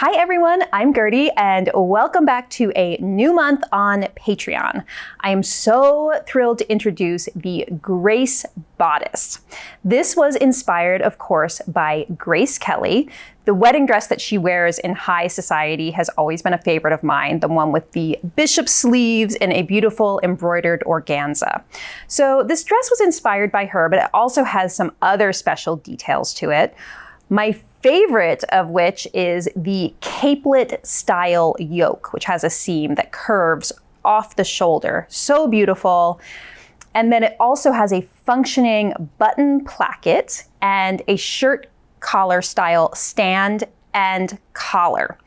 Hi everyone, I'm Gertie and welcome back to a new month on Patreon. I am so thrilled to introduce the Grace Bodice. This was inspired, of course, by Grace Kelly. The wedding dress that she wears in high society has always been a favorite of mine, the one with the bishop sleeves and a beautiful embroidered organza. So this dress was inspired by her, but it also has some other special details to it. My favorite of which is the capelet style yoke, which has a seam that curves off the shoulder. So beautiful. And then it also has a functioning button placket and a shirt collar style stand and collar.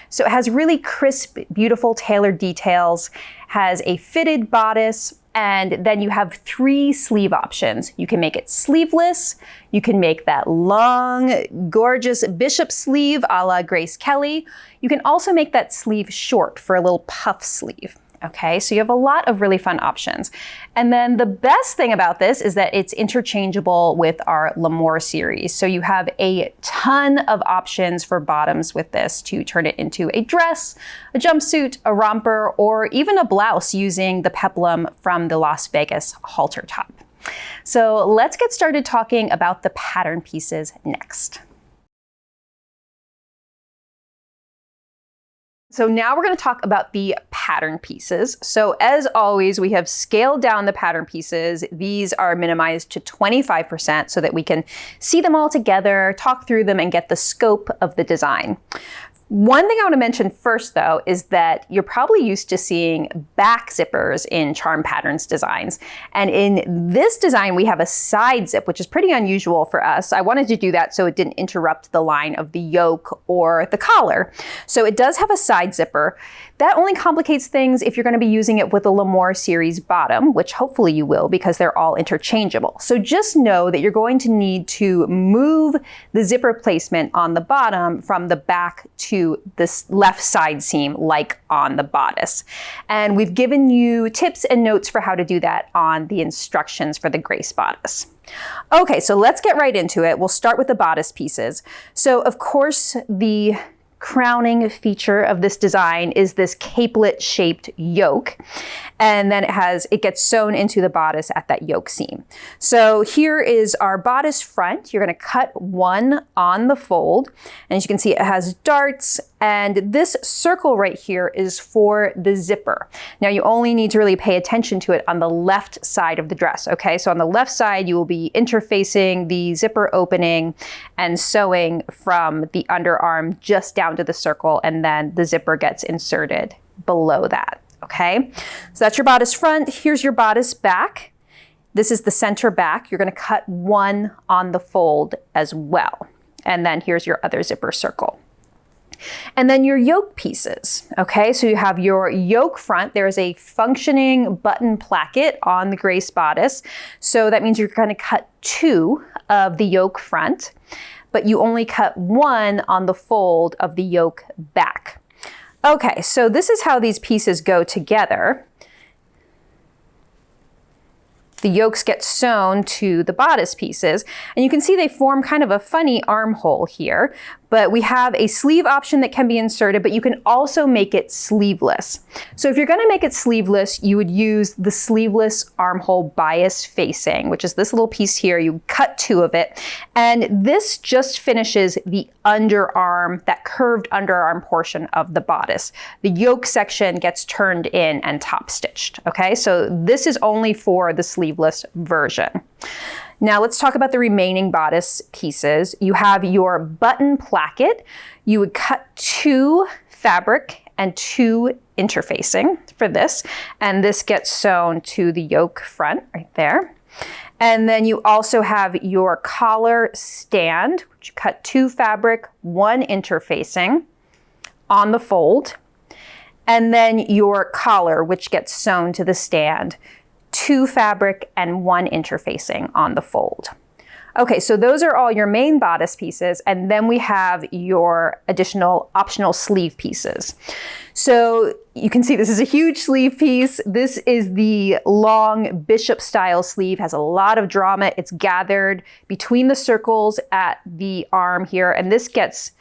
So it has really crisp, beautiful tailored details, has a fitted bodice, and then you have 3 sleeve options. You can make it sleeveless, you can make that long, gorgeous bishop sleeve a la Grace Kelly. You can also make that sleeve short for a little puff sleeve. Okay, so you have a lot of really fun options. And then the best thing about this is that it's interchangeable with our Lamour series. So you have a ton of options for bottoms with this to turn it into a dress, a jumpsuit, a romper, or even a blouse using the peplum from the Las Vegas halter top. So let's get started talking about the pattern pieces next. So now we're going to talk about the pattern pieces. So as always, we have scaled down the pattern pieces. These are minimized to 25% so that we can see them all together, talk through them, and get the scope of the design. One thing I want to mention first, though, is that you're probably used to seeing back zippers in charm patterns designs. And in this design, we have a side zip, which is pretty unusual for us. I wanted to do that so it didn't interrupt the line of the yoke or the collar. So it does have a side zipper. That only complicates things if you're going to be using it with a Lamour series bottom, which hopefully you will because they're all interchangeable. So just know that you're going to need to move the zipper placement on the bottom from the back to this left side seam like on the bodice. And we've given you tips and notes for how to do that on the instructions for the Grace Bodice. Okay, so let's get right into it. We'll start with the bodice pieces. So of course, the crowning feature of this design is this capelet shaped yoke. And then it gets sewn into the bodice at that yoke seam. So here is our bodice front. You're going to cut 1 on the fold. And as you can see, it has darts. And this circle right here is for the zipper. Now you only need to really pay attention to it on the left side of the dress. Okay, so on the left side, you will be interfacing the zipper opening and sewing from the underarm just down to the circle. And then the zipper gets inserted below that. Okay, so that's your bodice front. Here's your bodice back. This is the center back. You're going to cut 1 on the fold as well. And then here's your other zipper circle. And then your yoke pieces. Okay, so you have your yoke front. There is a functioning button placket on the Grace Bodice. So that means you're going to cut 2 of the yoke front, but you only cut 1 on the fold of the yoke back. Okay, so this is how these pieces go together. The yokes get sewn to the bodice pieces, and you can see they form kind of a funny armhole here, but we have a sleeve option that can be inserted, but you can also make it sleeveless. So if you're going to make it sleeveless, you would use the sleeveless armhole bias facing, which is this little piece here. You cut 2 of it, and this just finishes the underarm, that curved underarm portion of the bodice. The yoke section gets turned in and top stitched. Okay, so this is only for the sleeveless version. Now let's talk about the remaining bodice pieces. You have your button placket. You would cut 2 fabric and 2 interfacing for this, and this gets sewn to the yoke front right there. And then you also have your collar stand, which you cut 2 fabric, 1 interfacing on the fold. And then your collar, which gets sewn to the stand, 2 fabric and 1 interfacing on the fold. Okay, so those are all your main bodice pieces, and then we have your additional optional sleeve pieces. So you can see this is a huge sleeve piece. This is the long bishop style sleeve, has a lot of drama. It's gathered between the circles at the arm here, and this gets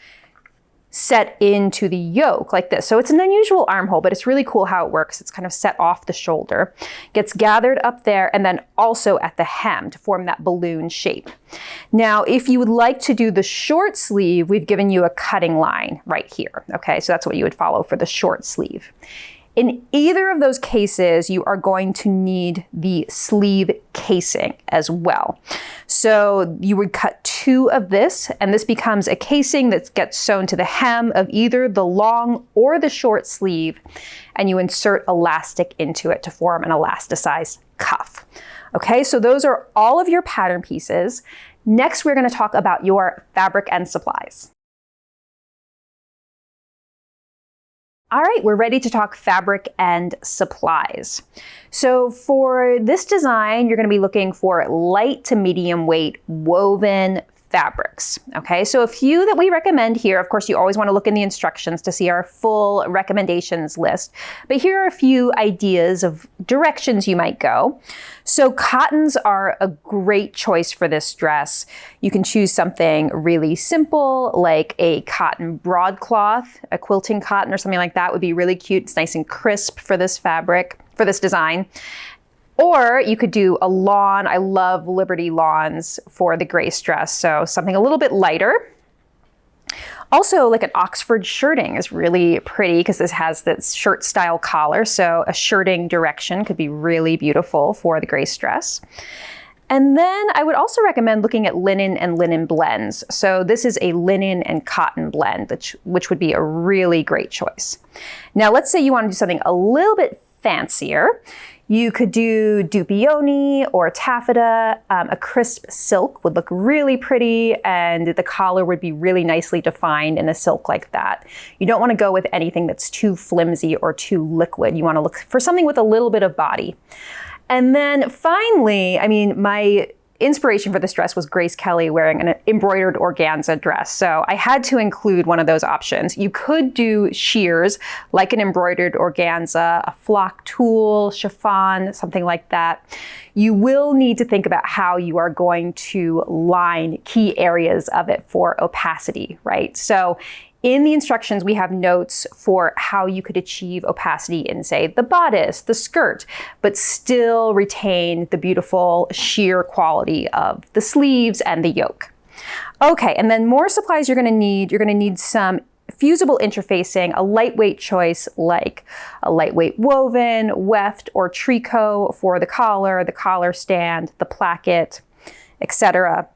set into the yoke like this. So it's an unusual armhole, but it's really cool how it works. It's kind of set off the shoulder, gets gathered up there, and then also at the hem to form that balloon shape. Now, if you would like to do the short sleeve, we've given you a cutting line right here. Okay, so that's what you would follow for the short sleeve. In either of those cases, you are going to need the sleeve casing as well. So you would cut 2 of this, and this becomes a casing that gets sewn to the hem of either the long or the short sleeve, and you insert elastic into it to form an elasticized cuff. Okay, so those are all of your pattern pieces. Next, we're going to talk about your fabric and supplies. All right, we're ready to talk fabric and supplies. So for this design, you're going to be looking for light to medium weight woven fabrics. Okay, so a few that we recommend here. Of course, you always want to look in the instructions to see our full recommendations list, but here are a few ideas of directions you might go. So cottons are a great choice for this dress. You can choose something really simple like a cotton broadcloth, a quilting cotton or something like that would be really cute. It's nice and crisp for this fabric, for this design. Or you could do a lawn. I love Liberty lawns for the Grace dress, so something a little bit lighter. Also, like an Oxford shirting is really pretty because this has this shirt style collar, so a shirting direction could be really beautiful for the Grace dress. And then I would also recommend looking at linen and linen blends. So this is a linen and cotton blend, which would be a really great choice. Now, let's say you want to do something a little bit fancier. You could do dupioni or taffeta. A crisp silk would look really pretty, and the collar would be really nicely defined in a silk like that. You don't want to go with anything that's too flimsy or too liquid. You want to look for something with a little bit of body. And then finally, I mean, my inspiration for this dress was Grace Kelly wearing an embroidered organza dress. So I had to include one of those options. You could do sheers like an embroidered organza, a flock tulle, chiffon, something like that. You will need to think about how you are going to line key areas of it for opacity, right? So in the instructions, we have notes for how you could achieve opacity in, say, the bodice, the skirt, but still retain the beautiful sheer quality of the sleeves and the yoke. Okay, and then more supplies you're gonna need some fusible interfacing, a lightweight choice like a lightweight woven, weft, or tricot for the collar stand, the placket, etc.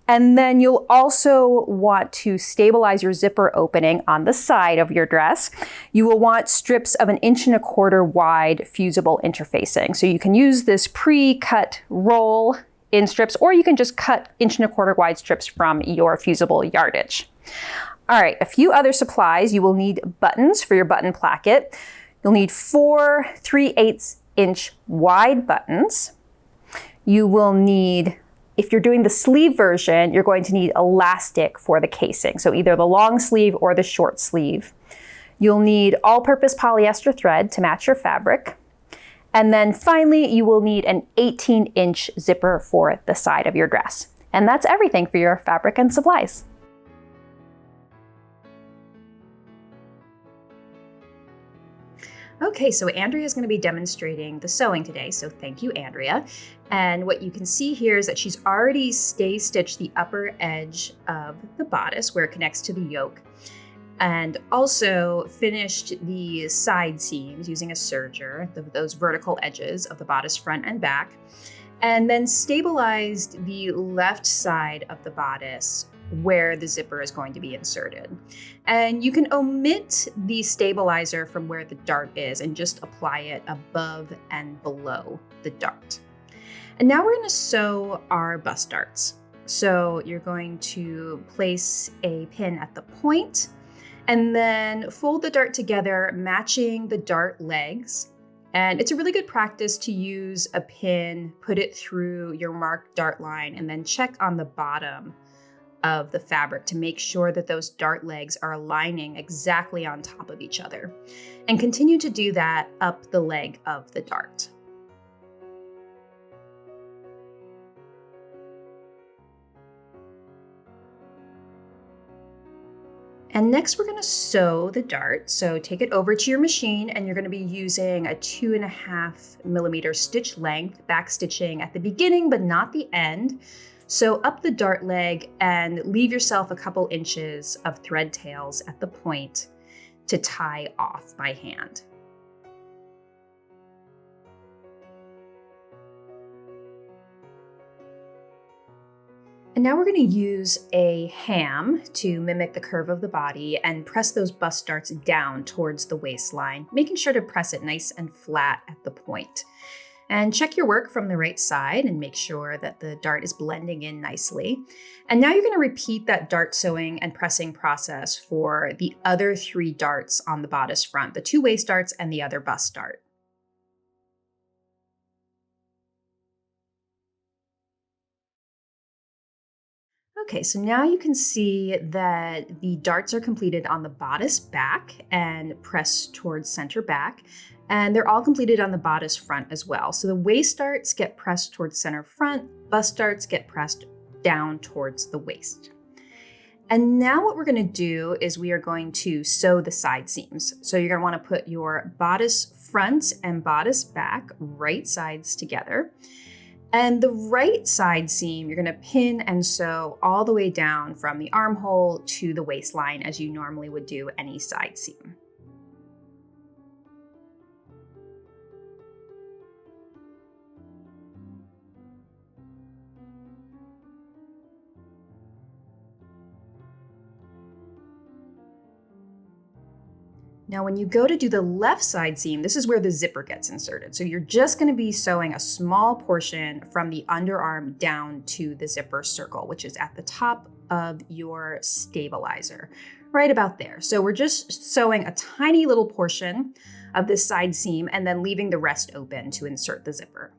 And then you'll also want to stabilize your zipper opening on the side of your dress. You will want strips of 1.25 inch wide fusible interfacing. So you can use this pre-cut roll in strips, or you can just cut 1.25 inch wide strips from your fusible yardage. All right, a few other supplies. You will need buttons for your button placket. You'll need 4 3/8 inch wide buttons. You will need, if you're doing the sleeve version, you're going to need elastic for the casing. So either the long sleeve or the short sleeve. You'll need all-purpose polyester thread to match your fabric. And then finally, you will need an 18-inch zipper for the side of your dress. And that's everything for your fabric and supplies. Okay, so Andrea is going to be demonstrating the sewing today, so thank you, Andrea. And what you can see here is that she's already stitched the upper edge of the bodice where it connects to the yoke, and also finished the side seams using a serger, those vertical edges of the bodice front and back, and then stabilized the left side of the bodice where the zipper is going to be inserted. And you can omit the stabilizer from where the dart is and just apply it above and below the dart. And now we're going to sew our bust darts. So you're going to place a pin at the point and then fold the dart together, matching the dart legs. And it's a really good practice to use a pin, put it through your marked dart line, and then check on the bottom of the fabric to make sure that those dart legs are aligning exactly on top of each other. And continue to do that up the leg of the dart. And next we're gonna sew the dart. So take it over to your machine and you're gonna be using a 2.5mm stitch length, back stitching at the beginning, but not the end. Sew up the dart leg and leave yourself a couple inches of thread tails at the point to tie off by hand. And now we're going to use a ham to mimic the curve of the body and press those bust darts down towards the waistline, making sure to press it nice and flat at the point. And check your work from the right side and make sure that the dart is blending in nicely. And now you're going to repeat that dart sewing and pressing process for the other 3 darts on the bodice front, the 2 waist darts and the other bust dart. Okay, so now you can see that the darts are completed on the bodice back and press towards center back, and they're all completed on the bodice front as well. So the waist darts get pressed towards center front, bust darts get pressed down towards the waist. And now what we're gonna do is we are going to sew the side seams. So you're gonna wanna put your bodice front and bodice back right sides together. And the right side seam, you're gonna pin and sew all the way down from the armhole to the waistline as you normally would do any side seam. Now, when you go to do the left side seam, this is where the zipper gets inserted. So you're just gonna be sewing a small portion from the underarm down to the zipper circle, which is at the top of your stabilizer, right about there. So we're just sewing a tiny little portion of this side seam and then leaving the rest open to insert the zipper.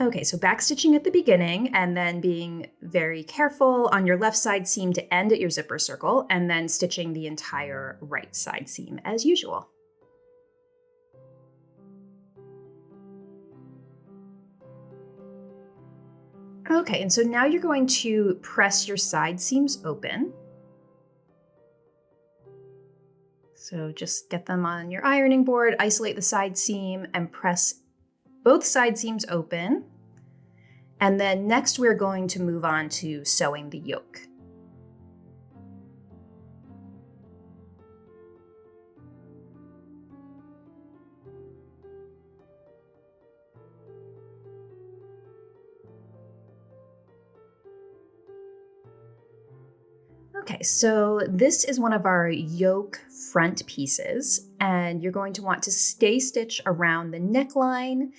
Okay, so backstitching at the beginning and then being very careful on your left side seam to end at your zipper circle and then stitching the entire right side seam as usual. Okay, and so now you're going to press your side seams open. So just get them on your ironing board, isolate the side seam and press both side seams open. And then next we're going to move on to sewing the yoke. Okay, so this is one of our yoke front pieces, and you're going to want to stay stitch around the neckline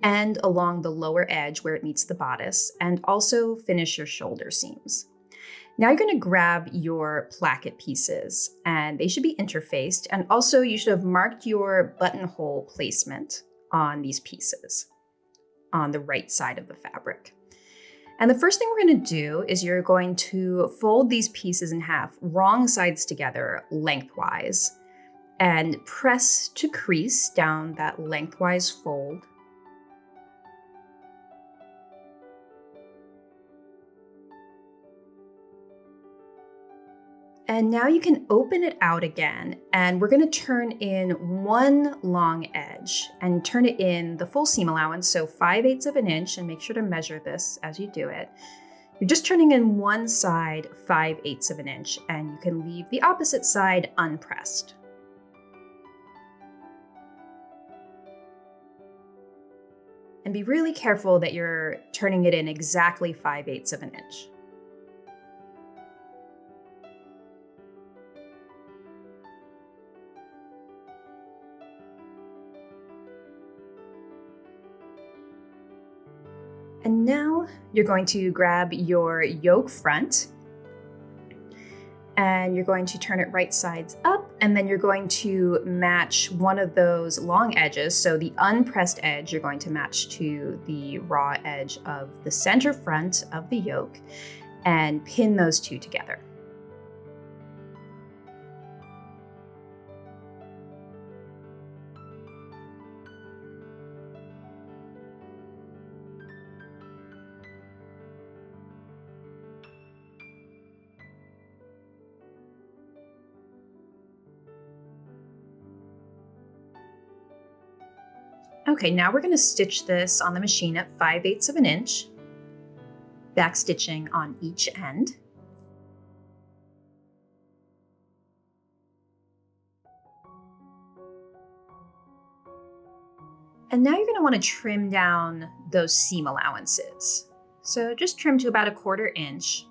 and along the lower edge where it meets the bodice, and also finish your shoulder seams. Now you're gonna grab your placket pieces, and they should be interfaced, and also you should have marked your buttonhole placement on these pieces on the right side of the fabric. And the first thing we're gonna do is you're going to fold these pieces in half, wrong sides together lengthwise, and press to crease down that lengthwise fold. And now you can open it out again, and we're gonna turn in one long edge and turn it in the full seam allowance, so 5/8 of an inch, and make sure to measure this as you do it. You're just turning in one side 5/8 of an inch, and you can leave the opposite side unpressed. And be really careful that you're turning it in exactly 5/8 of an inch. And now you're going to grab your yoke front and you're going to turn it right sides up And then you're going to match one of those long edges. So the unpressed edge, you're going to match to the raw edge of the center front of the yoke and pin those two together. Okay, now we're going to stitch this on the machine at 5/8 of an inch, back stitching on each end. And now you're going to want to trim down those seam allowances. So just trim to about 1/4 inch.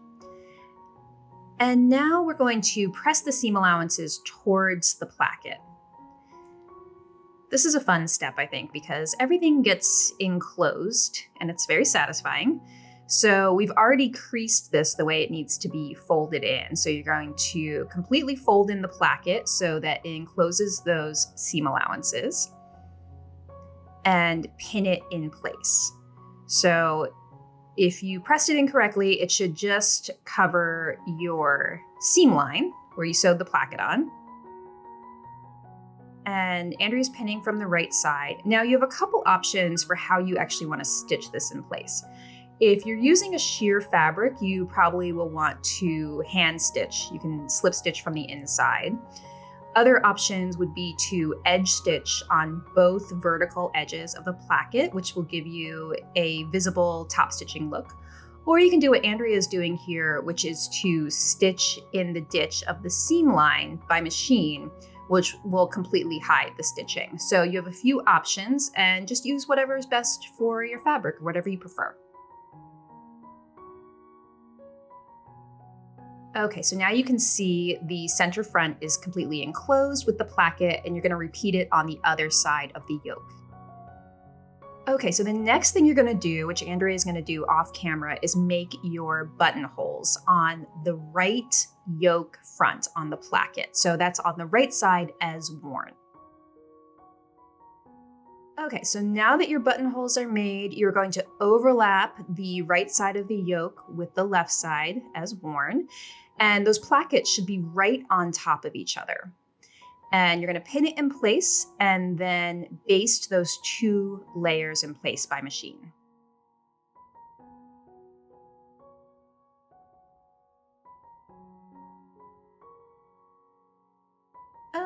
And now we're going to press the seam allowances towards the placket. This is a fun step, I think, because everything gets enclosed and it's very satisfying. So we've already creased this the way it needs to be folded in. So you're going to completely fold in the placket so that it encloses those seam allowances and pin it in place. So if you pressed it incorrectly, it should just cover your seam line where you sewed the placket on. And Andrea's pinning from the right side. Now you have a couple options for how you actually want to stitch this in place. If you're using a sheer fabric, you probably will want to hand stitch. You can slip stitch from the inside. Other options would be to edge stitch on both vertical edges of the placket, which will give you a visible top stitching look. Or you can do what Andrea is doing here, which is to stitch in the ditch of the seam line by machine, which will completely hide the stitching. So you have a few options and just use whatever is best for your fabric, whatever you prefer. Okay, so now you can see the center front is completely enclosed with the placket, and you're going to repeat it on the other side of the yoke. Okay, so the next thing you're gonna do, which Andrea is gonna do off camera, is make your buttonholes on the right yoke front on the placket. So that's on the right side as worn. Okay, so now that your buttonholes are made, you're going to overlap the right side of the yoke with the left side as worn. And those plackets should be right on top of each other. And you're going to pin it in place and then baste those two layers in place by machine.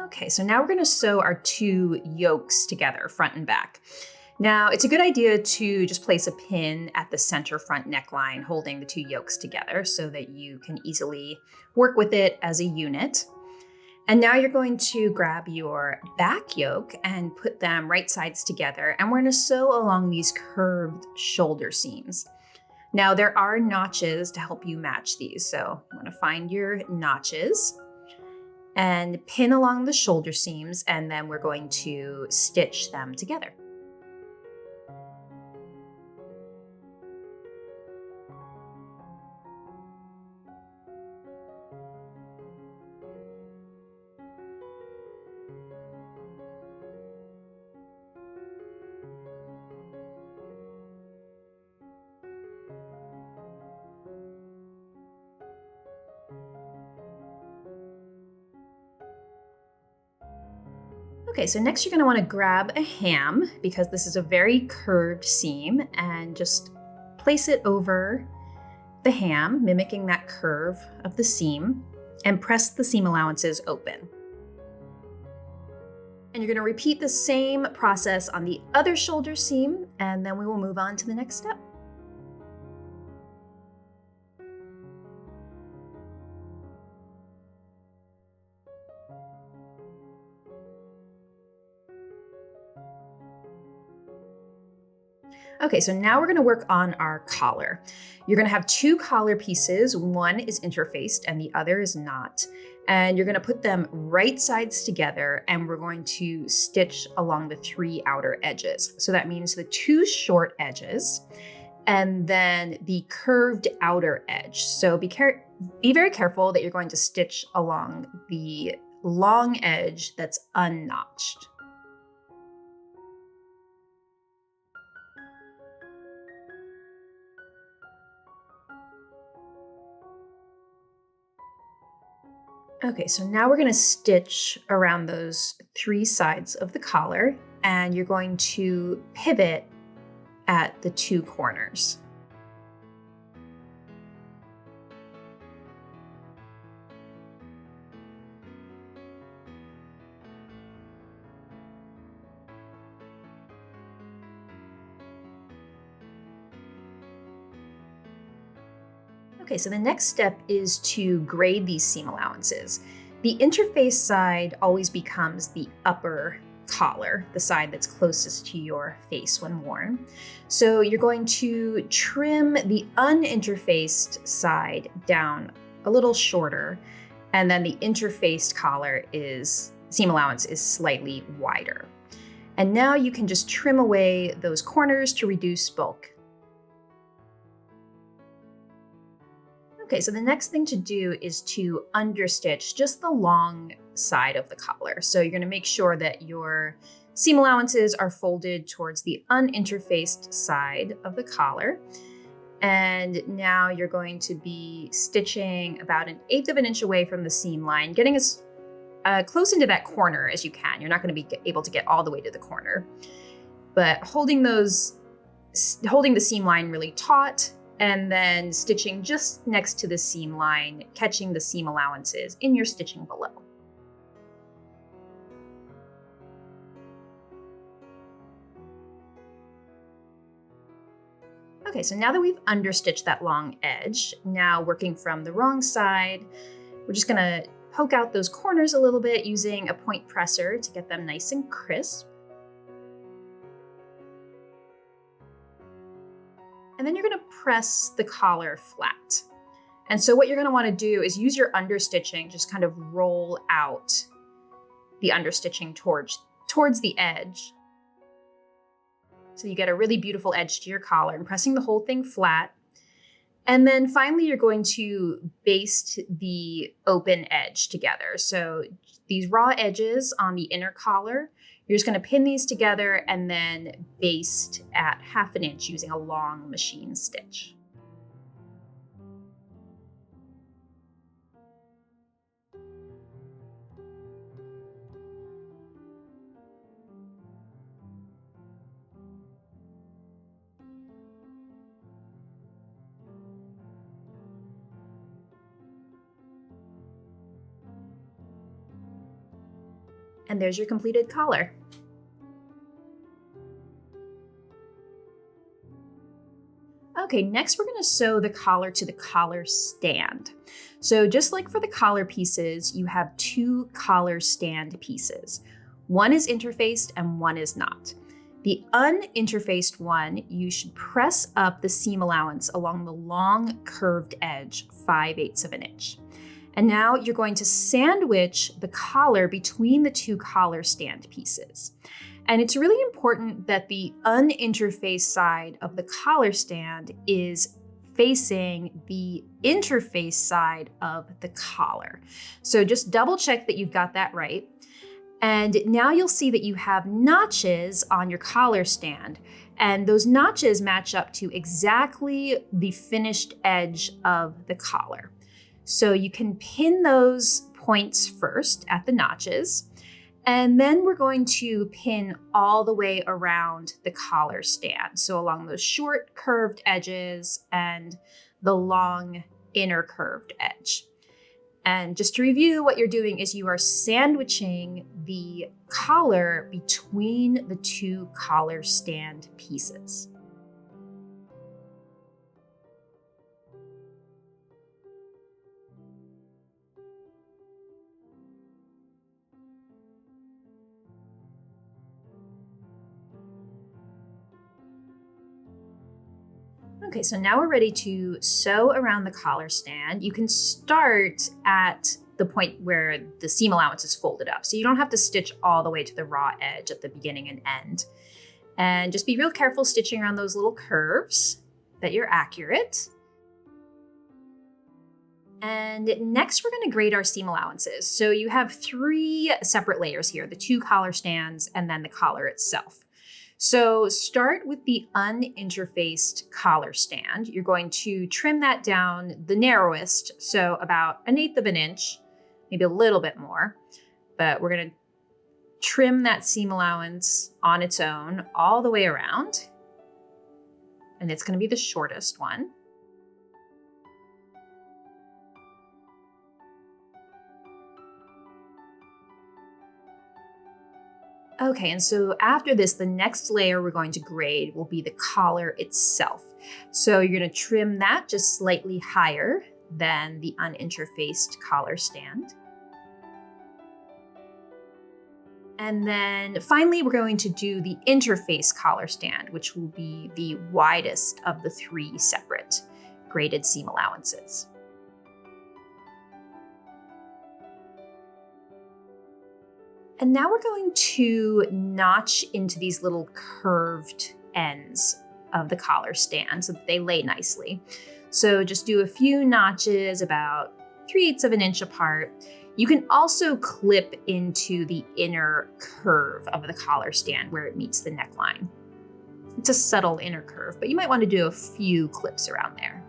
Okay, so now we're going to sew our two yokes together, front and back. Now, it's a good idea to just place a pin at the center front neckline, holding the two yokes together so that you can easily work with it as a unit. And now you're going to grab your back yoke and put them right sides together, and we're going to sew along these curved shoulder seams. Now there are notches to help you match these, so you want to find your notches and pin along the shoulder seams, and then we're going to stitch them together. Okay, so next you're going to want to grab a ham, because this is a very curved seam, and just place it over the ham, mimicking that curve of the seam, and press the seam allowances open. And you're going to repeat the same process on the other shoulder seam, and then we will move on to the next step. Okay, so now we're going to work on our collar. You're going to have two collar pieces. One is interfaced and the other is not. And you're going to put them right sides together, and we're going to stitch along the three outer edges. So that means the two short edges and then the curved outer edge. So be very careful that you're going to stitch along the long edge that's unnotched. Okay, so now we're going to stitch around those 3 sides of the collar, and you're going to pivot at the 2 corners. Okay, so the next step is to grade these seam allowances. The interface side always becomes the upper collar, the side that's closest to your face when worn. So you're going to trim the uninterfaced side down a little shorter, and then the interfaced seam allowance is slightly wider. And now you can just trim away those corners to reduce bulk. Okay, so the next thing to do is to understitch just the long side of the collar. So you're going to make sure that your seam allowances are folded towards the uninterfaced side of the collar. And now you're going to be stitching about 1/8 of an inch away from the seam line, getting as close into that corner as you can. You're not going to be able to get all the way to the corner, but holding the seam line really taut, and then stitching just next to the seam line, catching the seam allowances in your stitching below. Okay, so now that we've understitched that long edge, now working from the wrong side, we're just gonna poke out those corners a little bit using a point presser to get them nice and crisp. And then you're gonna press the collar flat. And so what you're gonna wanna do is use your understitching, just kind of roll out the understitching towards the edge. So you get a really beautiful edge to your collar, and pressing the whole thing flat. And then finally, you're going to baste the open edge together. So these raw edges on the inner collar, you're just going to pin these together and then baste at 1/2 inch using a long machine stitch. And there's your completed collar. Okay, next we're going to sew the collar to the collar stand. So just like for the collar pieces, you have 2 collar stand pieces. One is interfaced and one is not. The uninterfaced one, you should press up the seam allowance along the long curved edge 5/8 of an inch. And now you're going to sandwich the collar between the 2 collar stand pieces. And it's really important that the uninterfaced side of the collar stand is facing the interface side of the collar. So just double check that you've got that right. And now you'll see that you have notches on your collar stand, and those notches match up to exactly the finished edge of the collar. So you can pin those points first at the notches, and then we're going to pin all the way around the collar stand. So along those short curved edges and the long inner curved edge. And just to review, what you're doing is you are sandwiching the collar between the 2 collar stand pieces. Okay, so now we're ready to sew around the collar stand. You can start at the point where the seam allowance is folded up. So you don't have to stitch all the way to the raw edge at the beginning and end. And just be real careful stitching around those little curves, that you're accurate. And next we're gonna grade our seam allowances. So you have 3 separate layers here, the 2 collar stands and then the collar itself. So start with the uninterfaced collar stand. You're going to trim that down the narrowest, so about 1/8 of an inch, maybe a little bit more, but we're gonna trim that seam allowance on its own all the way around. And it's gonna be the shortest one. Okay, and so after this, the next layer we're going to grade will be the collar itself. So you're gonna trim that just slightly higher than the uninterfaced collar stand. And then finally, we're going to do the interface collar stand, which will be the widest of the 3 separate graded seam allowances. And now we're going to notch into these little curved ends of the collar stand so that they lay nicely. So just do a few notches about 3/8 of an inch apart. You can also clip into the inner curve of the collar stand where it meets the neckline. It's a subtle inner curve, but you might want to do a few clips around there.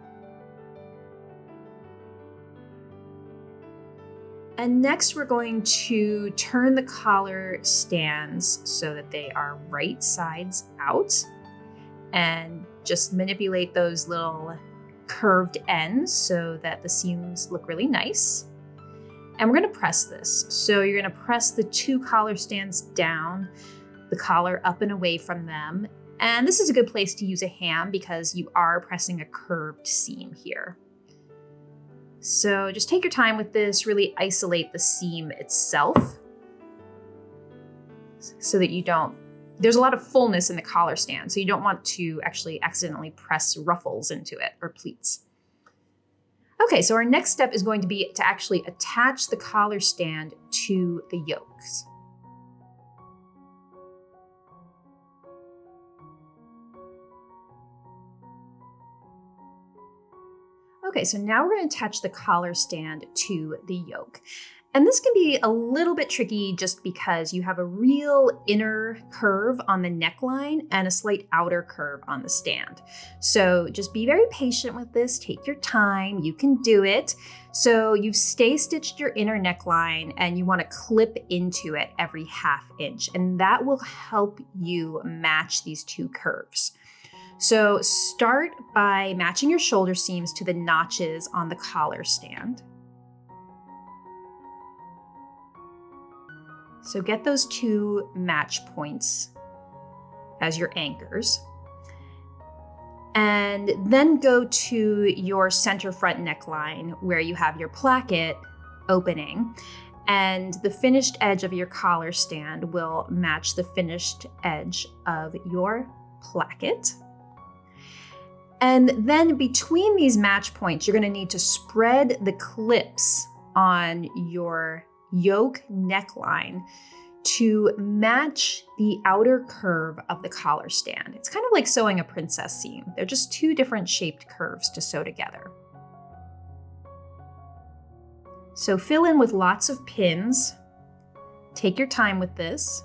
And next we're going to turn the collar stands so that they are right sides out and just manipulate those little curved ends so that the seams look really nice. And we're gonna press this. So you're gonna press the 2 collar stands down, the collar up and away from them. And this is a good place to use a hand because you are pressing a curved seam here. So just take your time with this, really isolate the seam itself so that you don't, there's a lot of fullness in the collar stand, so you don't want to actually accidentally press ruffles into it or pleats. Okay, so our next step is going to be to actually attach the collar stand to the yokes. Okay, so now we're going to attach the collar stand to the yoke. And this can be a little bit tricky just because you have a real inner curve on the neckline and a slight outer curve on the stand. So just be very patient with this, take your time, you can do it. So you've stay stitched your inner neckline and you want to clip into it every 1/2 inch, and that will help you match these 2 curves. So start by matching your shoulder seams to the notches on the collar stand. So get those 2 match points as your anchors. And then go to your center front neckline where you have your placket opening, and the finished edge of your collar stand will match the finished edge of your placket. And then between these match points, you're gonna need to spread the clips on your yoke neckline to match the outer curve of the collar stand. It's kind of like sewing a princess seam. They're just 2 different shaped curves to sew together. So fill in with lots of pins. Take your time with this.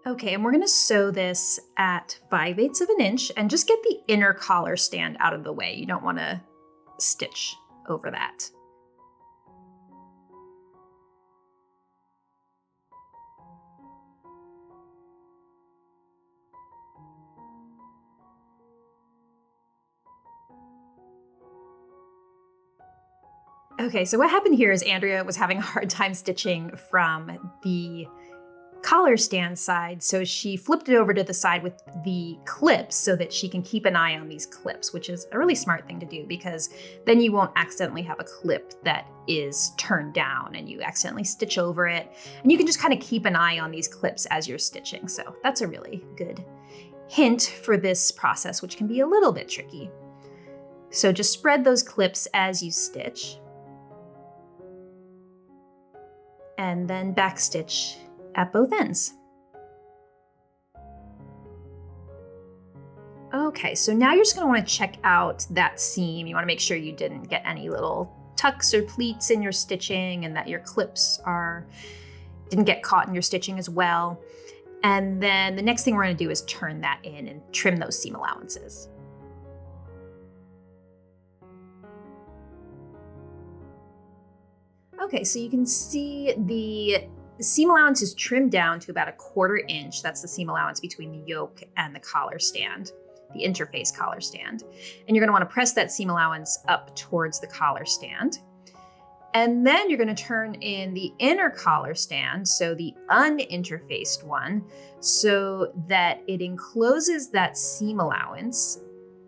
Okay, and we're gonna sew this at 5/8 of an inch and just get the inner collar stand out of the way. You don't wanna stitch over that. Okay, so what happened here is Andrea was having a hard time stitching from the collar stand side, so she flipped it over to the side with the clips so that she can keep an eye on these clips, which is a really smart thing to do because then you won't accidentally have a clip that is turned down and you accidentally stitch over it. And you can just kind of keep an eye on these clips as you're stitching. So that's a really good hint for this process, which can be a little bit tricky. So just spread those clips as you stitch. And then backstitch at both ends. Okay, so now you're just gonna wanna check out that seam. You wanna make sure you didn't get any little tucks or pleats in your stitching and that your clips didn't get caught in your stitching as well. And then the next thing we're gonna do is turn that in and trim those seam allowances. Okay, so you can see the seam allowance is trimmed down to about 1/4 inch. That's the seam allowance between the yoke and the collar stand, the interface collar stand. And you're gonna wanna press that seam allowance up towards the collar stand. And then you're gonna turn in the inner collar stand, so the uninterfaced one, so that it encloses that seam allowance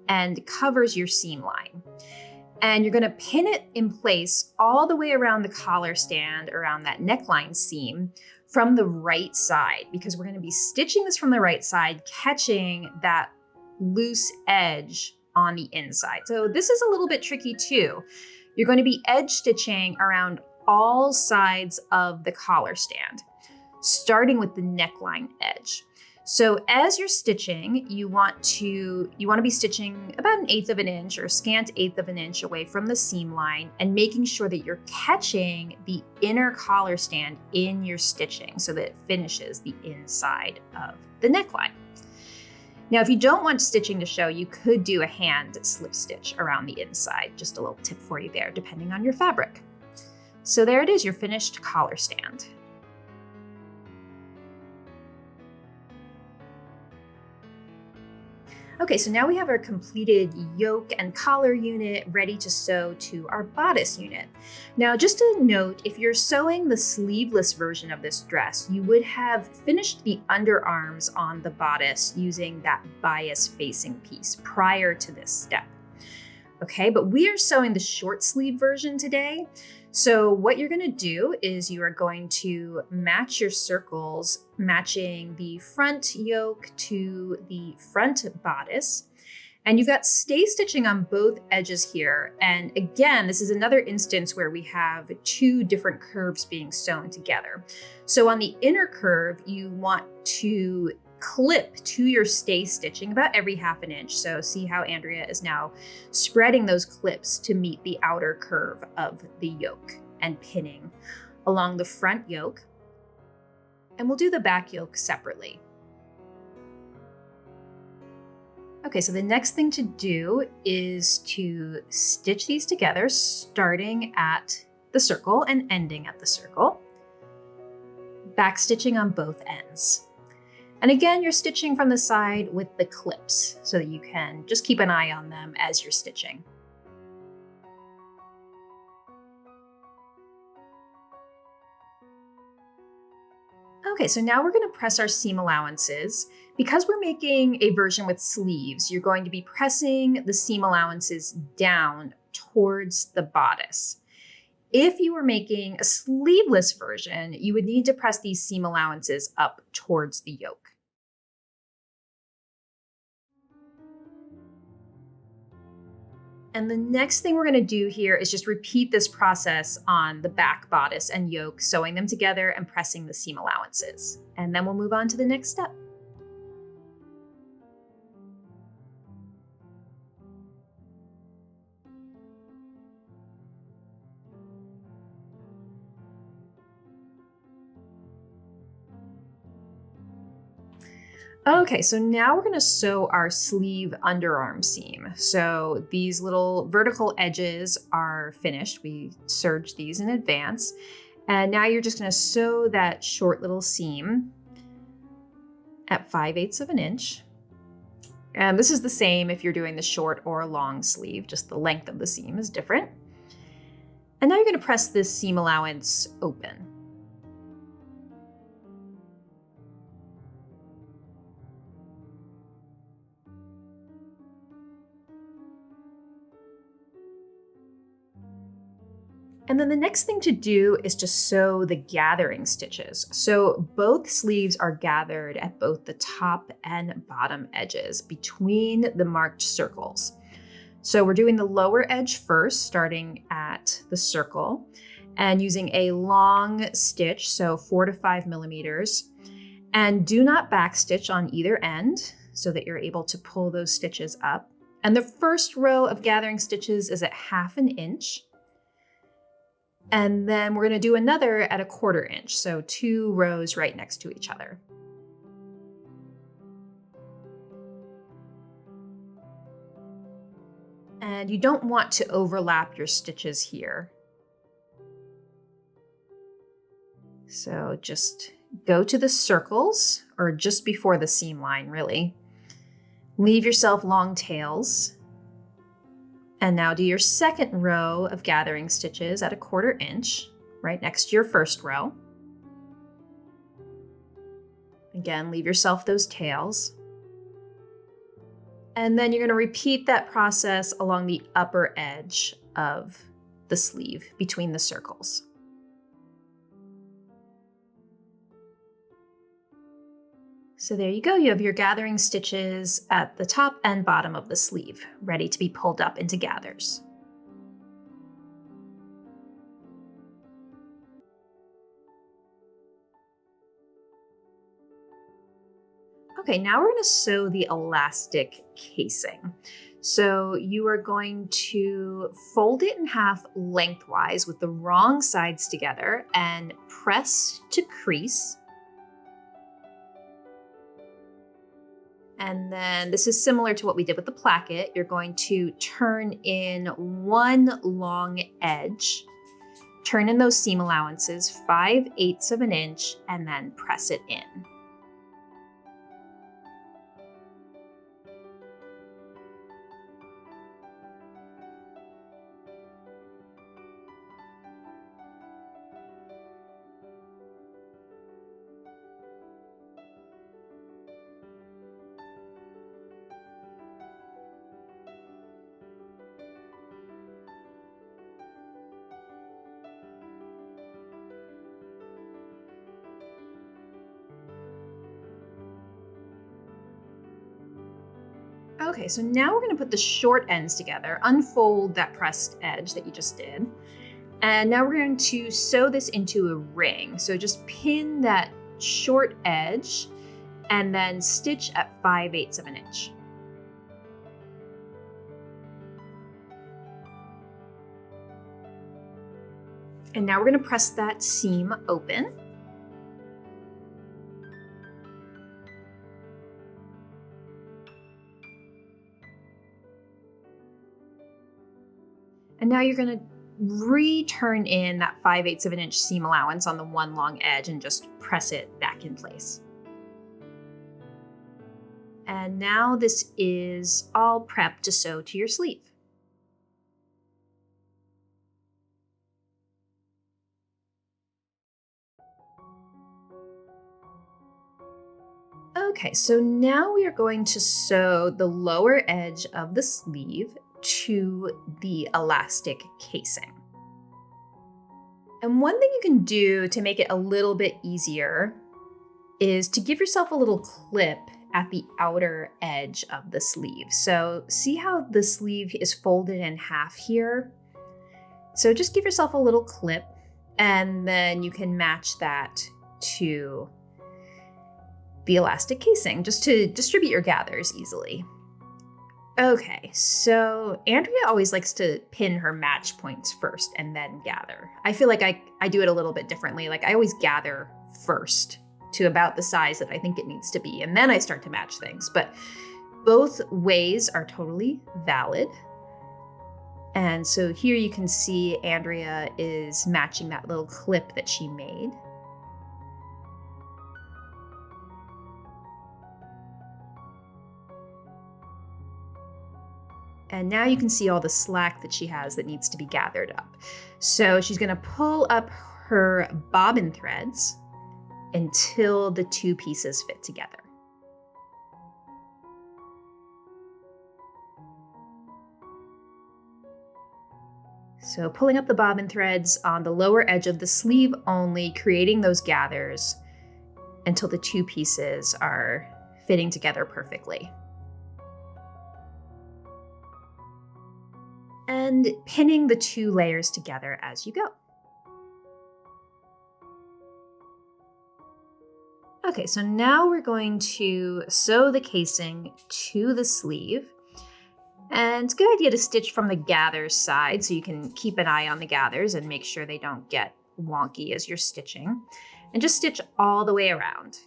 and covers your seam line. And you're gonna pin it in place all the way around the collar stand, around that neckline seam from the right side, because we're gonna be stitching this from the right side, catching that loose edge on the inside. So this is a little bit tricky too. You're going to be edge stitching around all sides of the collar stand, starting with the neckline edge. So as you're stitching, you want to be stitching about 1/8 of an inch or a scant 1/8 of an inch away from the seam line and making sure that you're catching the inner collar stand in your stitching so that it finishes the inside of the neckline. Now, if you don't want stitching to show, you could do a hand slip stitch around the inside. Just a little tip for you there, depending on your fabric. So there it is, your finished collar stand. Okay, so now we have our completed yoke and collar unit ready to sew to our bodice unit. Now, just a note, if you're sewing the sleeveless version of this dress, you would have finished the underarms on the bodice using that bias facing piece prior to this step. Okay, but we are sewing the short sleeve version today. So what you're gonna do is you are going to match your circles, matching the front yoke to the front bodice. And you've got stay stitching on both edges here. And again, this is another instance where we have 2 different curves being sewn together. So on the inner curve, you want to clip to your stay stitching about every 1/2 inch. So see how Andrea is now spreading those clips to meet the outer curve of the yoke and pinning along the front yoke. And we'll do the back yoke separately. Okay, so the next thing to do is to stitch these together, starting at the circle and ending at the circle. Back stitching on both ends. And again, you're stitching from the side with the clips so that you can just keep an eye on them as you're stitching. Okay, so now we're going to press our seam allowances. Because we're making a version with sleeves, you're going to be pressing the seam allowances down towards the bodice. If you were making a sleeveless version, you would need to press these seam allowances up towards the yoke. And the next thing we're going to do here is just repeat this process on the back bodice and yoke, sewing them together and pressing the seam allowances. And then we'll move on to the next step. Okay, so now we're gonna sew our sleeve underarm seam. So these little vertical edges are finished. We serged these in advance. And now you're just gonna sew that short little seam at 5/8 of an inch. And this is the same if you're doing the short or long sleeve, just the length of the seam is different. And now you're gonna press this seam allowance open. And then the next thing to do is to sew the gathering stitches. So both sleeves are gathered at both the top and bottom edges between the marked circles. So we're doing the lower edge first, starting at the circle. and using a long stitch, so 4 to 5 millimeters. And do not backstitch on either end so that you're able to pull those stitches up. And the first row of gathering stitches is at 1/2 inch. And then we're going to do another at 1/4 inch, so 2 rows right next to each other. And you don't want to overlap your stitches here. So just go to the circles, or just before the seam line, really. Leave yourself long tails. And now do your second row of gathering stitches at 1/4 inch, right next to your first row. Again, leave yourself those tails. And then you're going to repeat that process along the upper edge of the sleeve between the circles. So there you go, you have your gathering stitches at the top and bottom of the sleeve, ready to be pulled up into gathers. Okay, now we're going to sew the elastic casing. So you are going to fold it in half lengthwise with the wrong sides together and press to crease. And then this is similar to what we did with the placket. You're going to turn in one long edge, turn in those seam allowances 5/8 of an inch, and then press it in. Okay, so now we're going to put the short ends together, unfold that pressed edge that you just did. And now we're going to sew this into a ring. So just pin that short edge and then stitch at 5/8 of an inch. And now we're going to press that seam open. And now you're going to return in that 5/8 of an inch seam allowance on the one long edge and just press it back in place. And now this is all prepped to sew to your sleeve. Okay, so now we are going to sew the lower edge of the sleeve to the elastic casing. And one thing you can do to make it a little bit easier is to give yourself a little clip at the outer edge of the sleeve. So see how the sleeve is folded in half here? So just give yourself a little clip and then you can match that to the elastic casing just to distribute your gathers easily. Okay, so Andrea always likes to pin her match points first and then gather. I feel like I do it a little bit differently. Like I always gather first to about the size that I think it needs to be, and then I start to match things. But both ways are totally valid. And so here you can see Andrea is matching that little clip that she made. And now you can see all the slack that she has that needs to be gathered up. So she's going to pull up her bobbin threads until the two pieces fit together. So pulling up the bobbin threads on the lower edge of the sleeve only, creating those gathers until the two pieces are fitting together perfectly. And pinning the two layers together as you go. Okay, so now we're going to sew the casing to the sleeve. And it's a good idea to stitch from the gathers side so you can keep an eye on the gathers and make sure they don't get wonky as you're stitching. And just stitch all the way around.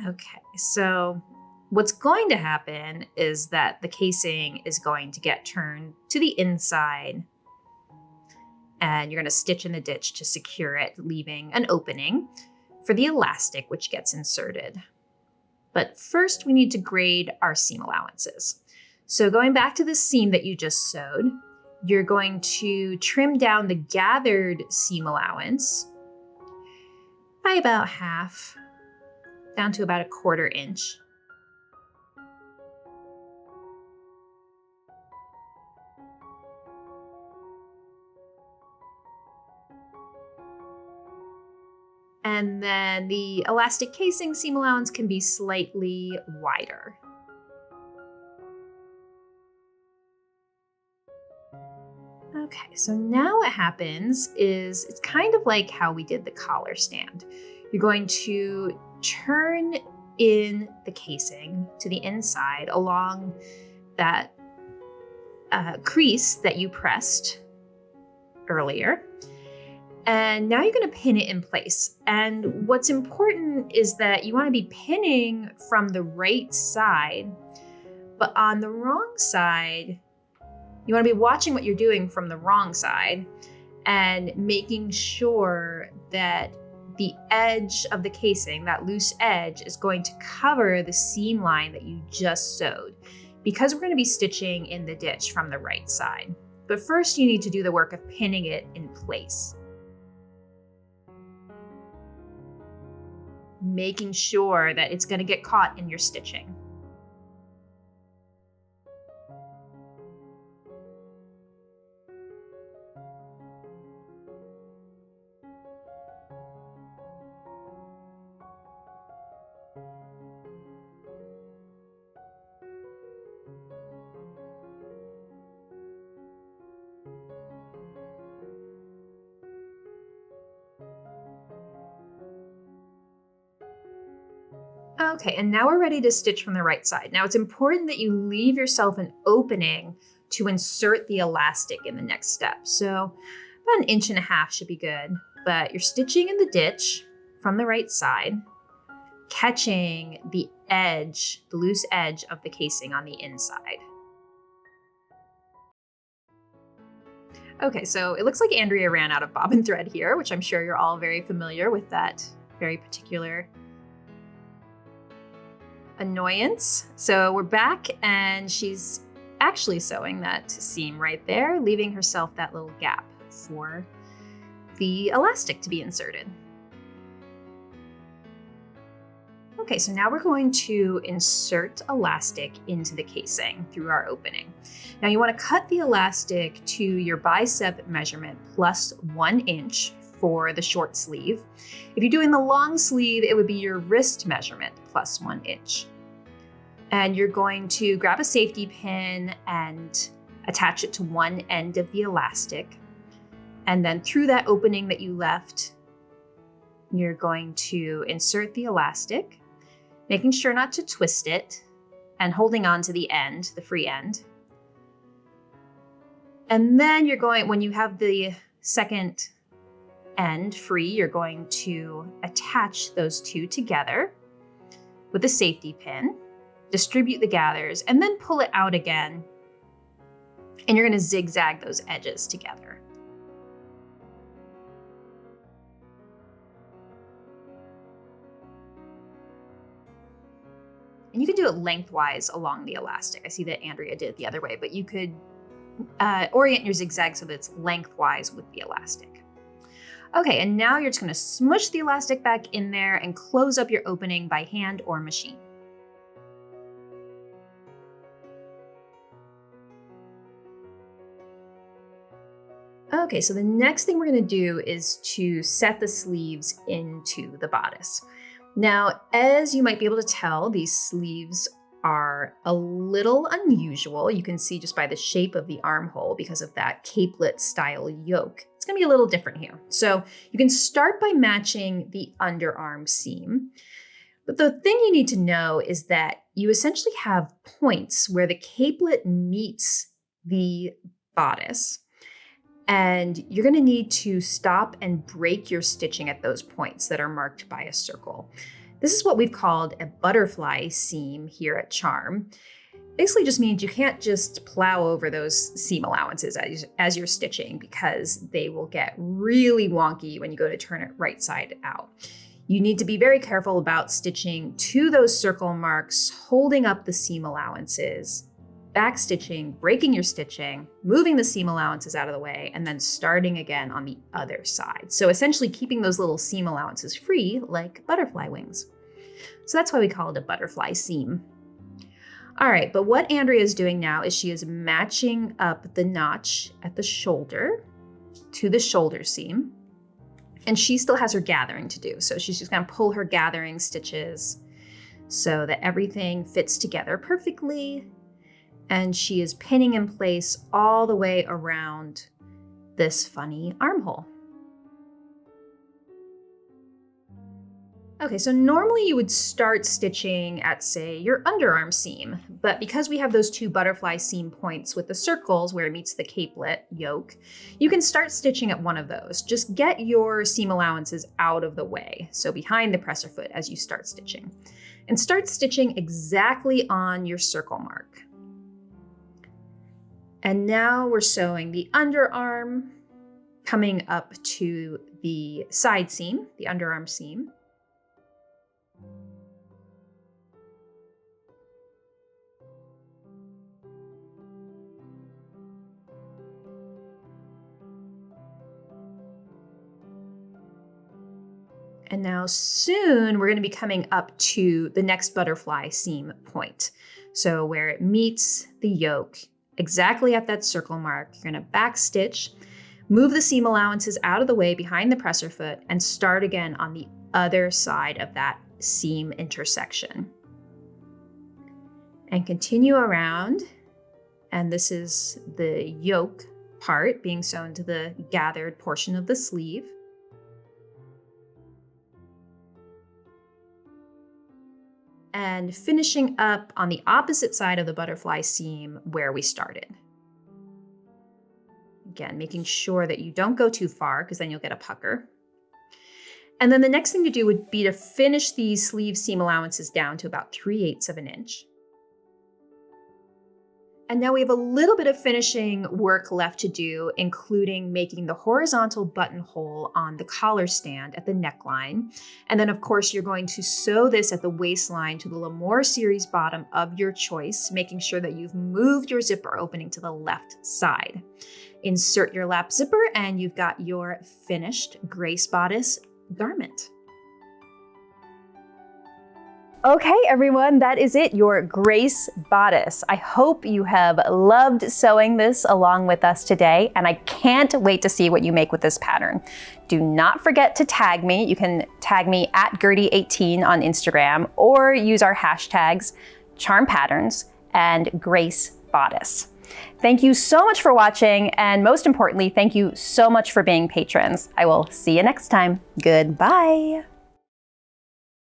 Okay, so what's going to happen is that the casing is going to get turned to the inside, and you're going to stitch in the ditch to secure it, leaving an opening for the elastic, which gets inserted. But first we need to grade our seam allowances. So going back to the seam that you just sewed, you're going to trim down the gathered seam allowance by about half, down to about 1/4 inch. And then the elastic casing seam allowance can be slightly wider. Okay, so now what happens is it's kind of like how we did the collar stand. You're going to turn in the casing to the inside along that crease that you pressed earlier. And now you're going to pin it in place. And what's important is that you want to be pinning from the right side, but on the wrong side, you want to be watching what you're doing from the wrong side and making sure that the edge of the casing, that loose edge, is going to cover the seam line that you just sewed, because we're going to be stitching in the ditch from the right side. But first you need to do the work of pinning it in place. Making sure that it's going to get caught in your stitching. Okay, and now we're ready to stitch from the right side. Now it's important that you leave yourself an opening to insert the elastic in the next step. So about 1.5 inches should be good, but you're stitching in the ditch from the right side, catching the edge, the loose edge of the casing on the inside. Okay, so it looks like Andrea ran out of bobbin thread here, which I'm sure you're all very familiar with that very particular annoyance. So we're back and she's actually sewing that seam right there, leaving herself that little gap for the elastic to be inserted. Okay, so now we're going to insert elastic into the casing through our opening. Now you want to cut the elastic to your bicep measurement plus 1 inch for the short sleeve. If you're doing the long sleeve, it would be your wrist measurement plus 1 inch. And you're going to grab a safety pin and attach it to one end of the elastic. And then through that opening that you left, you're going to insert the elastic, making sure not to twist it and holding on to the end, the free end. And then you're going, when you have the second end free, you're going to attach those two together with a safety pin, distribute the gathers, and then pull it out again. And you're going to zigzag those edges together. And you can do it lengthwise along the elastic. I see that Andrea did it the other way, but you could orient your zigzag so that it's lengthwise with the elastic. Okay, and now you're just going to smush the elastic back in there and close up your opening by hand or machine. Okay, so the next thing we're going to do is to set the sleeves into the bodice. Now, as you might be able to tell, these sleeves are a little unusual. You can see just by the shape of the armhole because of that capelet style yoke. It's gonna be a little different here. So you can start by matching the underarm seam. But the thing you need to know is that you essentially have points where the capelet meets the bodice. And you're gonna need to stop and break your stitching at those points that are marked by a circle. This is what we've called a butterfly seam here at Charm. Basically just means you can't just plow over those seam allowances as you're stitching because they will get really wonky when you go to turn it right side out. You need to be very careful about stitching to those circle marks, holding up the seam allowances, back stitching, breaking your stitching, moving the seam allowances out of the way, and then starting again on the other side. So essentially keeping those little seam allowances free like butterfly wings. So that's why we call it a butterfly seam. All right, but what Andrea is doing now is she is matching up the notch at the shoulder to the shoulder seam. And she still has her gathering to do. So she's just gonna pull her gathering stitches so that everything fits together perfectly. And she is pinning in place all the way around this funny armhole. Okay, so normally you would start stitching at, say, your underarm seam, but because we have those two butterfly seam points with the circles where it meets the capelet yoke, you can start stitching at one of those. Just get your seam allowances out of the way, so behind the presser foot as you start stitching. And start stitching exactly on your circle mark. And now we're sewing the underarm, coming up to the side seam, the underarm seam. And now soon we're going to be coming up to the next butterfly seam point. So where it meets the yoke, exactly at that circle mark, you're going to back stitch, move the seam allowances out of the way behind the presser foot, and start again on the other side of that seam intersection. And continue around. And this is the yoke part being sewn to the gathered portion of the sleeve. And finishing up on the opposite side of the butterfly seam where we started. Again, making sure that you don't go too far because then you'll get a pucker. And then the next thing to do would be to finish these sleeve seam allowances down to about 3/8 of an inch. And now we have a little bit of finishing work left to do, including making the horizontal buttonhole on the collar stand at the neckline. And then of course, you're going to sew this at the waistline to the Lamour series bottom of your choice, making sure that you've moved your zipper opening to the left side. Insert your lap zipper and you've got your finished Grace Bodice garment. Okay, everyone, that is it, your Grace Bodice. I hope you have loved sewing this along with us today, and I can't wait to see what you make with this pattern. Do not forget to tag me. You can tag me at Gertie18 on Instagram, or use our hashtags Charm Patterns and Grace Bodice. Thank you so much for watching, and most importantly, thank you so much for being patrons. I will see you next time. Goodbye.